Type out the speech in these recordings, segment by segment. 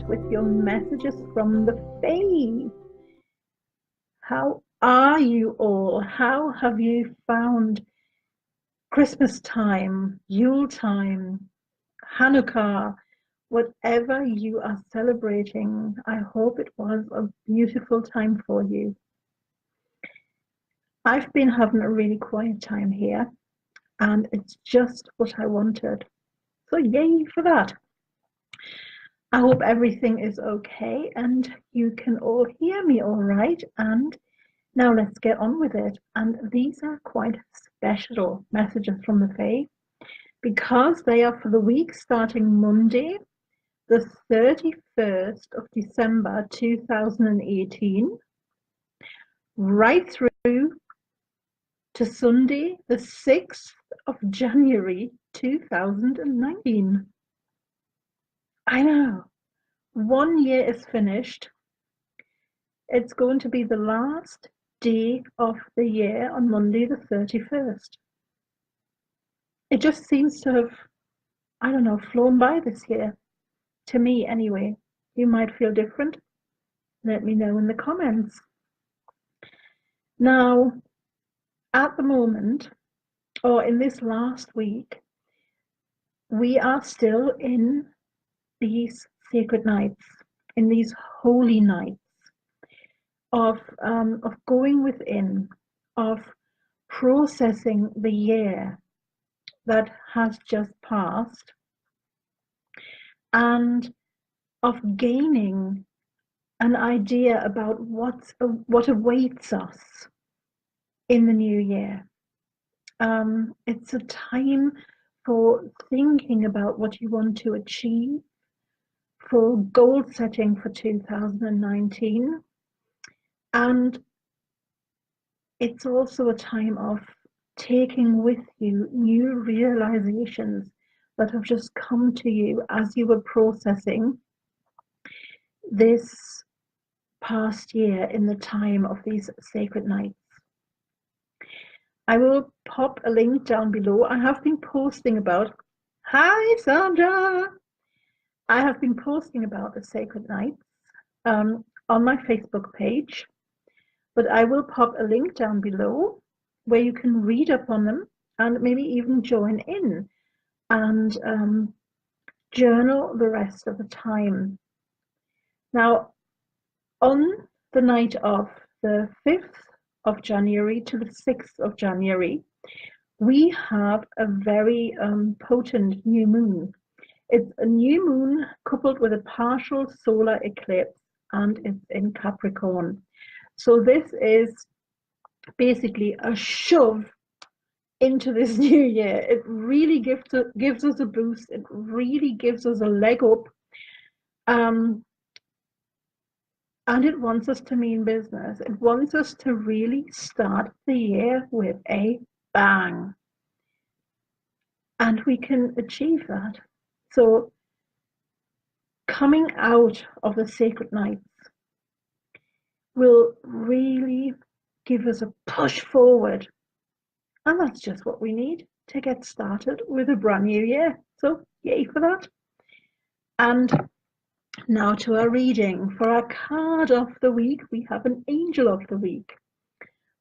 with your messages from the Fae. How are you all? How have you found Christmas time, Yule time, Hanukkah, whatever you are celebrating? I hope it was a beautiful time for you. I've been having a really quiet time here, and it's just what I wanted. So, yay for that. I hope everything is okay and you can all hear me all right. And now let's get on with it. And these are quite special messages from the Fae because they are for the week starting Monday, the 31st of December 2018, right through to Sunday, the 6th of January 2019. I know, 1 year is finished. It's going to be the last day of the year on Monday, the 31st. It just seems to have, I don't know, flown by this year. To me, anyway. You might feel different. Let me know in the comments. Now, at the moment, or in this last week, we are still in these sacred nights, in these holy nights of going within, of processing the year that has just passed, and of gaining an idea about what awaits us in the new year. It's a time for thinking about what you want to achieve, for goal setting for 2019, and it's also a time of taking with you new realizations that have just come to you as you were processing this past year in the time of these sacred nights. I will pop a link down below. I have been posting about, hi Sandra! I have been posting about the sacred nights on my Facebook page, but I will pop a link down below where you can read up on them and maybe even join in and journal the rest of the time. Now, on the night of the 5th of January to the 6th of January, we have a very potent new moon. It's a new moon coupled with a partial solar eclipse, and it's in Capricorn. So this is basically a shove into this new year. It really gives us a boost. It really gives us a leg up. And it wants us to mean business. It wants us to really start the year with a bang. And we can achieve that. So coming out of the sacred nights will really give us a push forward. And that's just what we need to get started with a brand new year. So yay for that. And now to our reading. For our card of the week, we have an angel of the week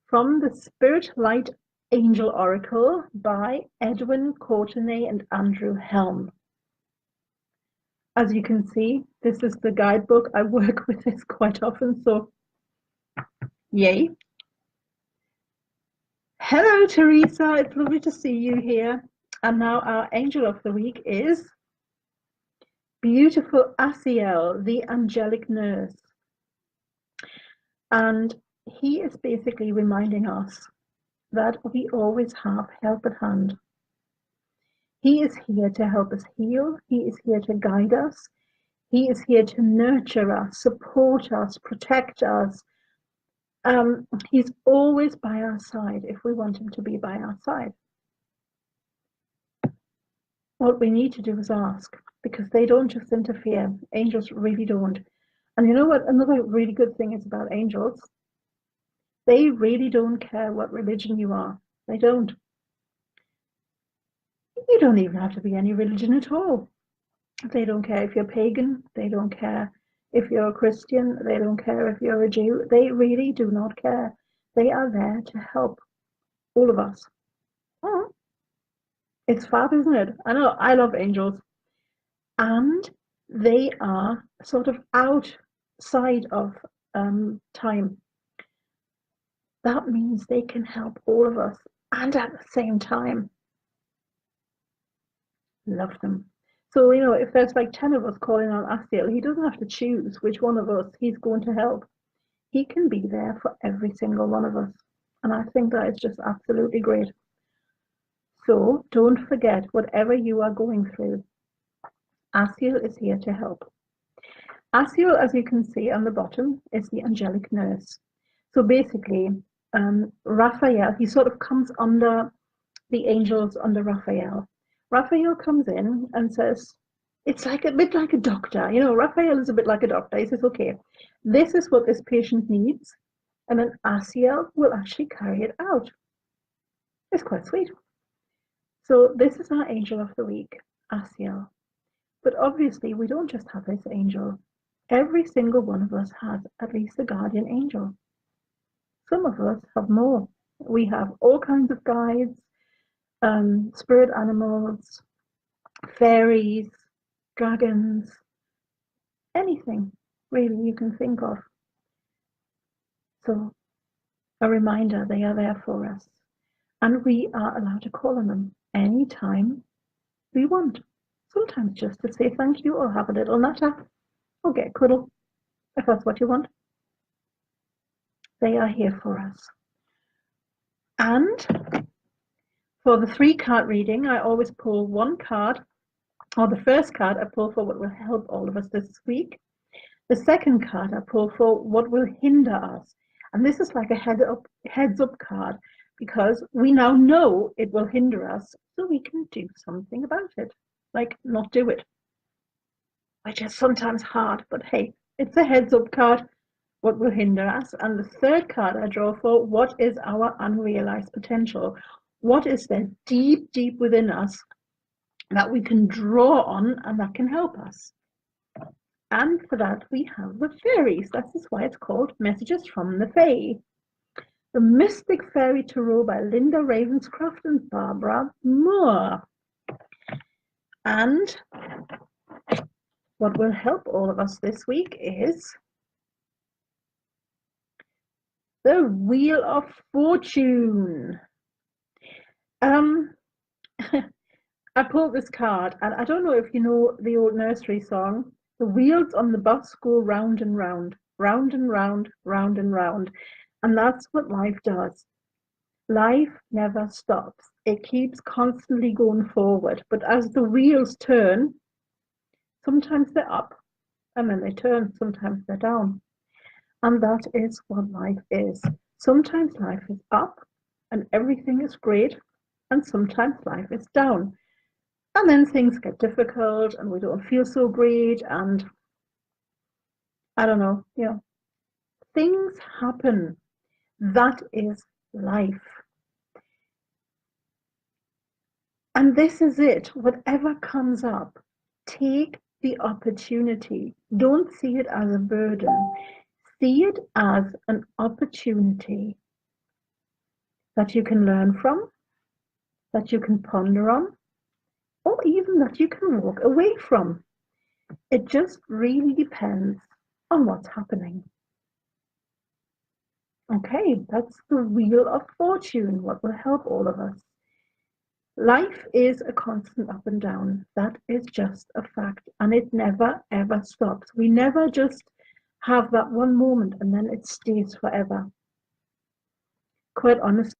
from the Spirit Light Angel Oracle by Edwin Courtenay and Andrew Helm. As you can see, this is the guidebook. I work with this quite often, so yay. Hello, Teresa. It's lovely to see you here. And now our angel of the week is beautiful Asiel, the angelic nurse. And he is basically reminding us that we always have help at hand. He is here to help us heal. He is here to guide us. He is here to nurture us, support us, protect us. He's always by our side if we want him to be by our side. What we need to do is ask, because they don't just interfere. Angels really don't. And you know what? Another really good thing is about angels. They really don't care what religion you are. They don't. You don't even have to be any religion at all. They don't care if you're pagan. They don't care if you're a Christian. They don't care if you're a Jew. They really do not care. They are there to help all of us. Oh, it's fab, isn't it? I know, I love angels. And they are sort of outside of time. That means they can help all of us and at the same time love them. So, if there's like 10 of us calling on Asiel, he doesn't have to choose which one of us he's going to help. He can be there for every single one of us. And I think that is just absolutely great. So don't forget, whatever you are going through, Asiel is here to help. Asiel, as you can see on the bottom, is the angelic nurse. So basically, Raphael, he sort of comes under the angels under Raphael. Raphael comes in and says, it's like a bit like a doctor. Raphael is a bit like a doctor. He says, okay, this is what this patient needs. And then Asiel will actually carry it out. It's quite sweet. So this is our angel of the week, Asiel. But obviously, we don't just have this angel. Every single one of us has at least a guardian angel. Some of us have more. We have all kinds of guides, spirit animals, fairies, dragons, anything really you can think of. So a reminder, they are there for us. And we are allowed to call on them anytime we want. Sometimes just to say thank you or have a little natter or get a cuddle, if that's what you want. They are here for us. And for the 3-card reading, I always pull one card, or the first card I pull for what will help all of us this week. The second card I pull for what will hinder us. And this is like a heads up card, because we now know it will hinder us, so we can do something about it, like not do it, which is sometimes hard, but hey, it's a heads up card, what will hinder us. And the third card I draw for what is our unrealized potential, what is there deep within us that we can draw on and that can help us. And for that we have the fairies. That is why it's called Messages from the Fae. The Mystic Fairy Tarot by Linda Ravenscroft and Barbara Moore. And what will help all of us this week is the Wheel of Fortune. I pulled this card, and I don't know if you know the old nursery song, the wheels on the bus go round and round, round and round, round and round. And that's what life does. Life never stops. It keeps constantly going forward. But as the wheels turn, sometimes they're up and then they turn, sometimes they're down. And that is what life is. Sometimes life is up and everything is great, and sometimes life is down. And then things get difficult and we don't feel so great, and I don't know, things happen. That is life. And this is it. Whatever comes up, take the opportunity. Don't see it as a burden. See it as an opportunity that you can learn from, that you can ponder on, or even that you can walk away from. It just really depends on what's happening. Okay, that's the Wheel of Fortune, what will help all of us. Life is a constant up and down. That is just a fact, and it never ever stops. We never just have that one moment and then it stays forever. Quite honestly,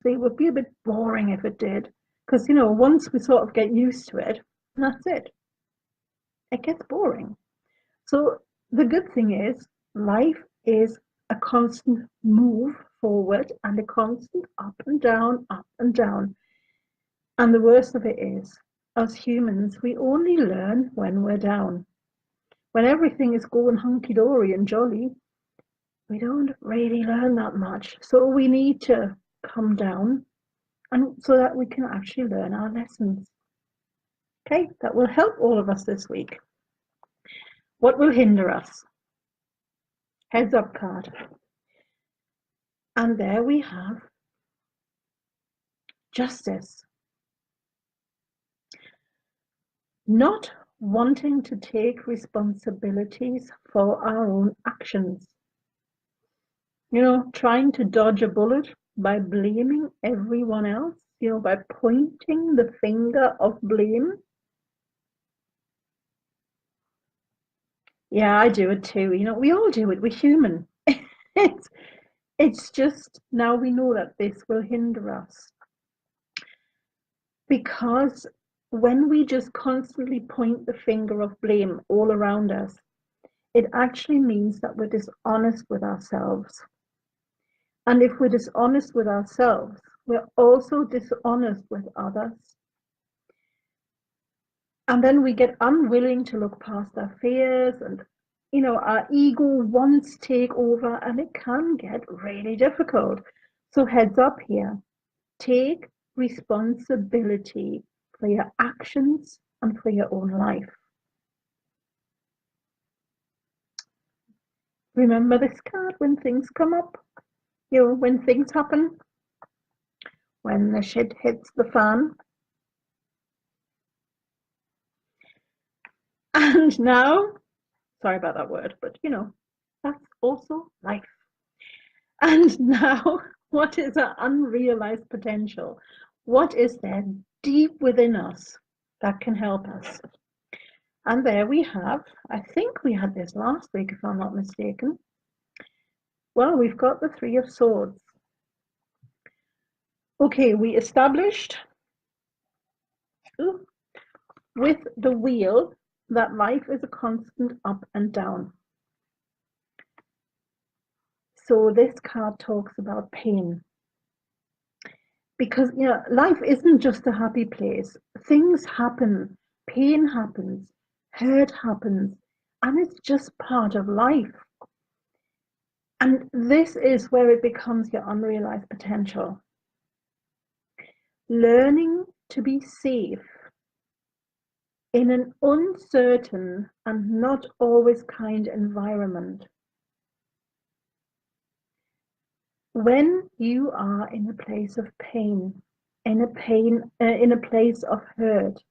it would be a bit boring if it did, because once we sort of get used to it, that's it. It gets boring. So the good thing is, life is a constant move forward and a constant up and down, up and down. And the worst of it is, as humans, we only learn when we're down. When everything is going hunky-dory and jolly, we don't really learn that much. So we need to come down, and so that we can actually learn our lessons. Okay, that will help all of us this week. What will hinder us? Heads up card. And there we have justice. Not wanting to take responsibilities for our own actions. Trying to dodge a bullet by blaming everyone else, by pointing the finger of blame. Yeah, I do it too. We all do it. We're human. It's just now we know that this will hinder us. Because when we just constantly point the finger of blame all around us, it actually means that we're dishonest with ourselves. And if we're dishonest with ourselves, we're also dishonest with others. And then we get unwilling to look past our fears, and our ego wants to take over, and it can get really difficult. So heads up here, take responsibility for your actions and for your own life. Remember this card when things come up, when things happen, when the shit hits the fan. And now, sorry about that word, but that's also life. And now, what is our unrealized potential? What is there deep within us that can help us? And there we have, I think we had this last week, if I'm not mistaken. Well, we've got the Three of Swords. Okay, we established with the wheel that life is a constant up and down. So this card talks about pain. Because life isn't just a happy place. Things happen, pain happens, hurt happens, and it's just part of life. And this is where it becomes your unrealized potential. Learning to be safe in an uncertain and not always kind environment. When you are in a place of pain, in a place of hurt,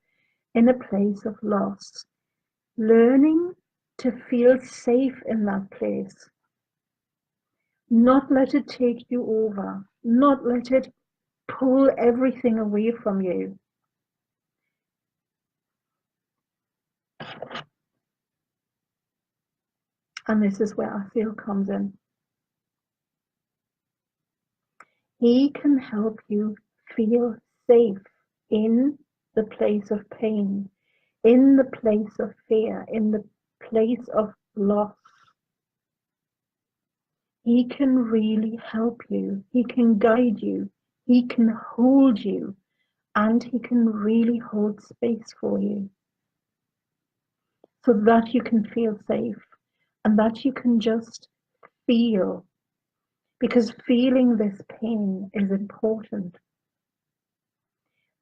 in a place of loss, learning to feel safe in that place, not let it take you over, not let it pull everything away from you. And this is where Asiel comes in. He can help you feel safe in the place of pain, in the place of fear, in the place of loss. He can really help you. He can guide you. He can hold you. And he can really hold space for you so that you can feel safe and that you can just feel, because feeling this pain is important.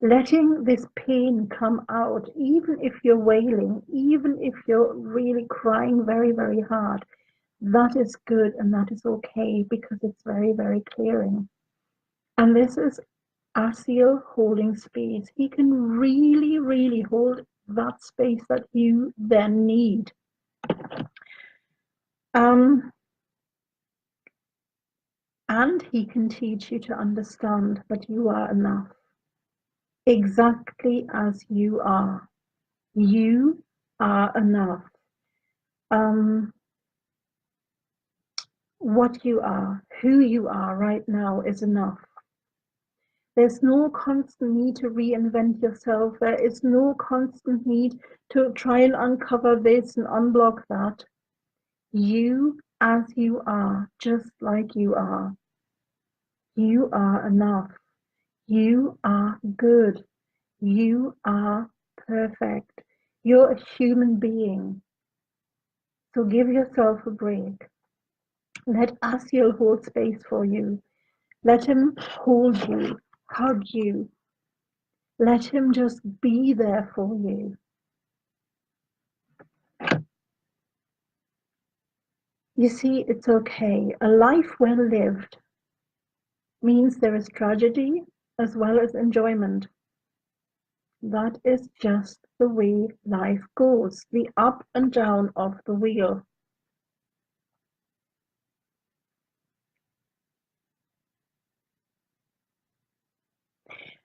Letting this pain come out, even if you're wailing, even if you're really crying very, very hard, that is good and that is okay, because it's very, very clearing. And this is Asiel holding space. He can really, really hold that space that you then need. And he can teach you to understand that you are enough, exactly as you are. You are enough. What you are, who you are right now is enough. There's no constant need to reinvent yourself. There is no constant need to try and uncover this and unblock that. You as you are, just like you are. You are enough. You are good. You are perfect. You're a human being. So give yourself a break. Let Asiel hold space for you. Let him hold you, hug you. Let him just be there for you. You see, it's okay. A life well lived means there is tragedy as well as enjoyment. That is just the way life goes, the up and down of the wheel.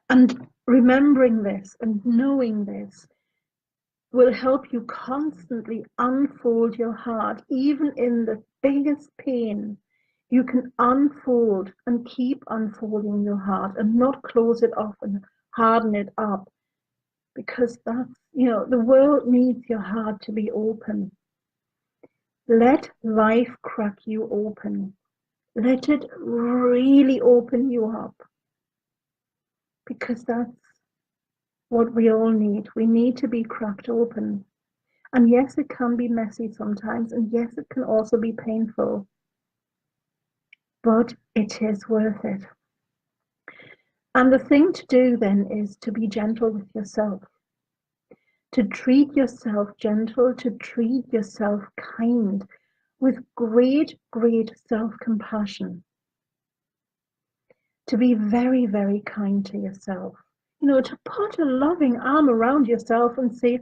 And remembering this and knowing this will help you constantly unfold your heart, even in the biggest pain. You can unfold and keep unfolding your heart and not close it off and harden it up, because that's, the world needs your heart to be open. Let life crack you open. Let it really open you up, because that's what we all need. We need to be cracked open. And yes, it can be messy sometimes, and yes, it can also be painful, but it is worth it. And the thing to do then is to be gentle with yourself, to treat yourself gentle, to treat yourself kind, with great, great self-compassion, to be very, very kind to yourself, to put a loving arm around yourself and say,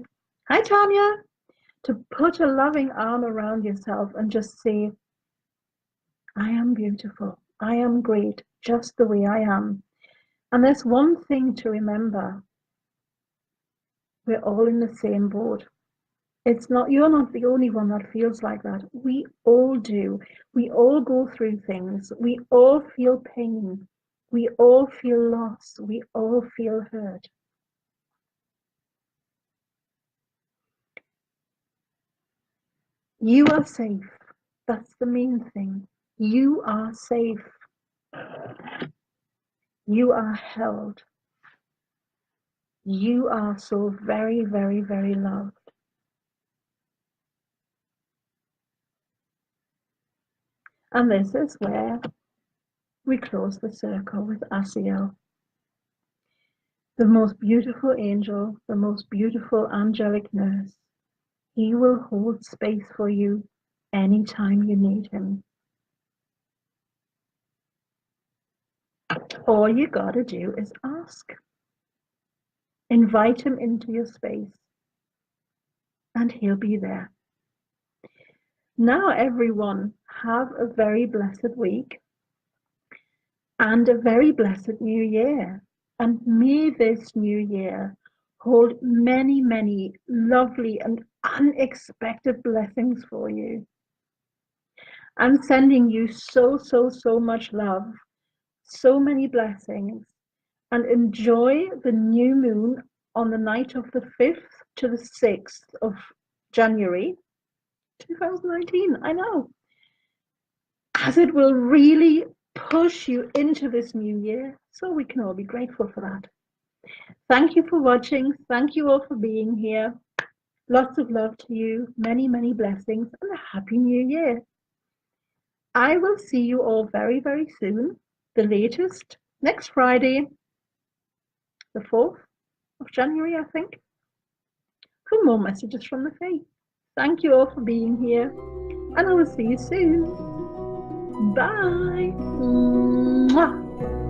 hi, Tanya, to put a loving arm around yourself and just say, I am beautiful. I am great, just the way I am. And there's one thing to remember. We're all in the same boat. You're not the only one that feels like that. We all do. We all go through things. We all feel pain. We all feel loss. We all feel hurt. You are safe. That's the main thing. You are safe. You are held. You are so very, very, very loved. And this is where we close the circle with Asiel, the most beautiful angel, the most beautiful angelic nurse. He will hold space for you anytime you need him. All you gotta do is ask. Invite him into your space, and he'll be there. Now, everyone, have a very blessed week and a very blessed new year. And may this new year hold many, many lovely and unexpected blessings for you. I'm sending you so, so, so much love, so many blessings, and enjoy the new moon on the night of the 5th to the 6th of January 2019. I know, as it will really push you into this new year, so we can all be grateful for that. Thank you for watching. Thank you all for being here. Lots of love to you, many, many blessings, and a happy new year. I will see you all very, very soon, the latest next Friday, the 4th of January, I think, for more messages from the faith. Thank you all for being here, and I will see you soon. Bye. Mwah.